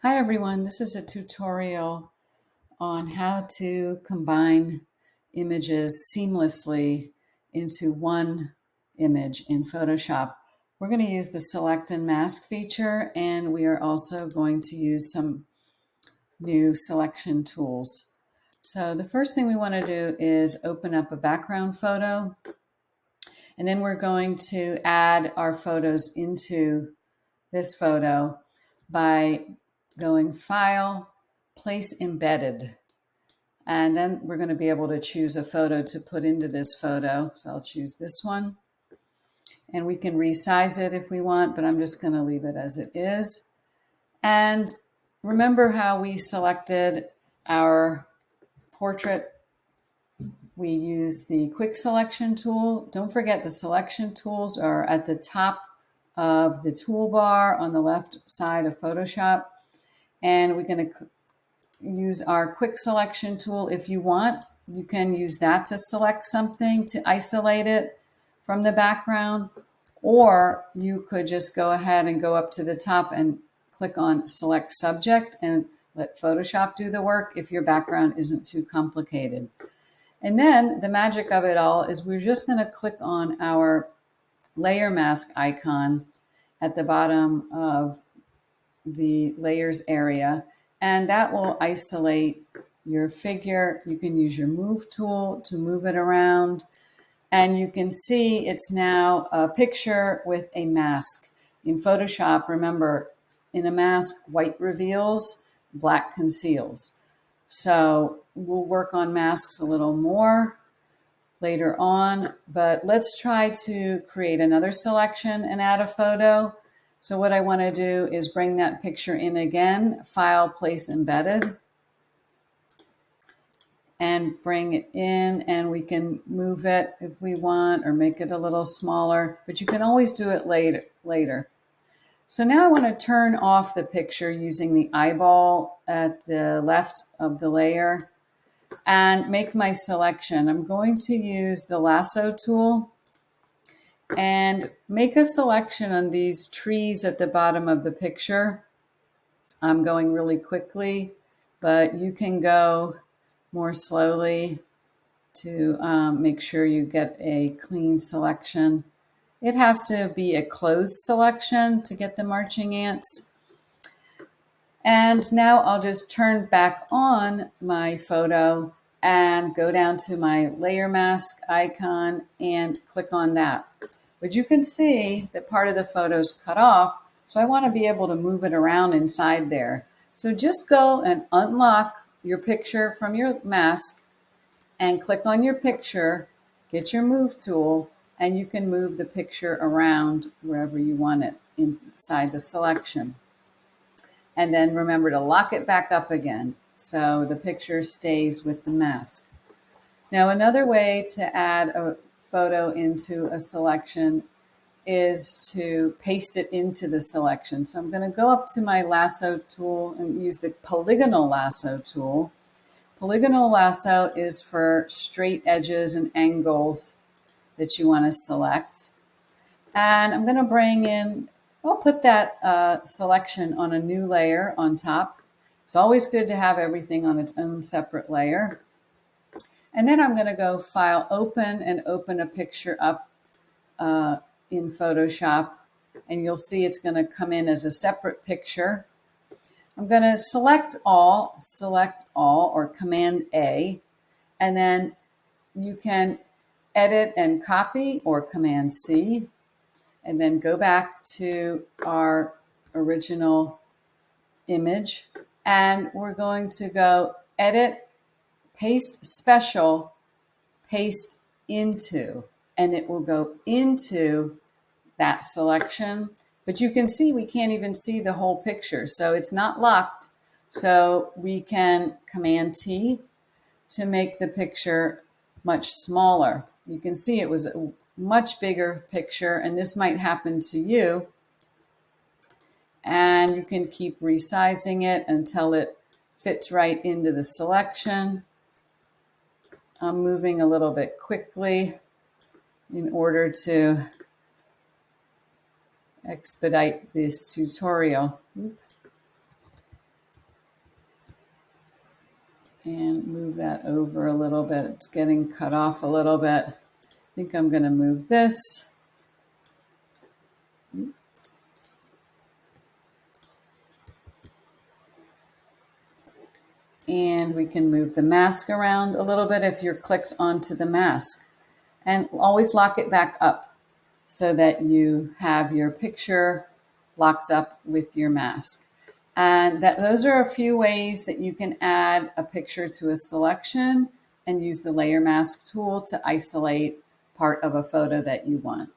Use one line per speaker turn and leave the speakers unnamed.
Hi everyone, this is a tutorial on how to combine images seamlessly into one image in Photoshop. We're going to use the select and mask feature, and we are also going to use some new selection tools. So the first thing we want to do is open up a background photo, and then we're going to add our photos into this photo by going File, Place Embedded. And then we're going to be able to choose a photo to put into this photo. So I'll choose this one. And we can resize it if we want, but I'm just going to leave it as it is. And remember how we selected our portrait? We use the quick selection tool. Don't forget the selection tools are at the top of the toolbar on the left side of Photoshop. And we're going to use our quick selection tool. If you want, you can use that to select something, to isolate it from the background, or you could just go ahead and go up to the top and click on Select Subject and let Photoshop do the work if your background isn't too complicated. And then the magic of it all is we're just going to click on our layer mask icon at the bottom of the layers area, and that will isolate your figure. You can use your move tool to move it around, and you can see it's now a picture with a mask. In Photoshop, remember, in a mask, white reveals, black conceals. So we'll work on masks a little more later on, but let's try to create another selection and add a photo. So what I want to do is bring that picture in again, File, Place Embedded, and bring it in, and we can move it if we want or make it a little smaller, but you can always do it later. So now I want to turn off the picture using the eyeball at the left of the layer and make my selection. I'm going to use the lasso tool and make a selection on these trees at the bottom of the picture. I'm going really quickly, but you can go more slowly to make sure you get a clean selection. It has to be a closed selection to get the marching ants. And now I'll just turn back on my photo and go down to my layer mask icon and click on that. But you can see that part of the photo is cut off, so I want to be able to move it around inside there. So just go and unlock your picture from your mask and click on your picture, get your move tool, and you can move the picture around wherever you want it inside the selection. And then remember to lock it back up again so the picture stays with the mask. Now, another way to add a photo into a selection is to paste it into the selection. So I'm going to go up to my lasso tool and use the polygonal lasso tool. Polygonal lasso is for straight edges and angles that you want to select. And I'm going to bring in, I'll put that selection on a new layer on top. It's always good to have everything on its own separate layer. And then I'm going to go File, Open, and open a picture up in Photoshop. And you'll see it's going to come in as a separate picture. I'm going to select all, or Command A. And then you can edit and copy, or Command C. And then go back to our original image. And we're going to go Edit, Paste Special, Paste Into. And it will go into that selection. But you can see we can't even see the whole picture. So it's not locked. So we can Command T to make the picture much smaller. You can see it was a much bigger picture, and this might happen to you. And you can keep resizing it until it fits right into the selection. I'm moving a little bit quickly in order to expedite this tutorial. and move that over a little bit. It's getting cut off a little bit. I think I'm going to move this. And we can move the mask around a little bit if you're clicked onto the mask. And always lock it back up so that you have your picture locked up with your mask. And those are a few ways that you can add a picture to a selection and use the layer mask tool to isolate part of a photo that you want.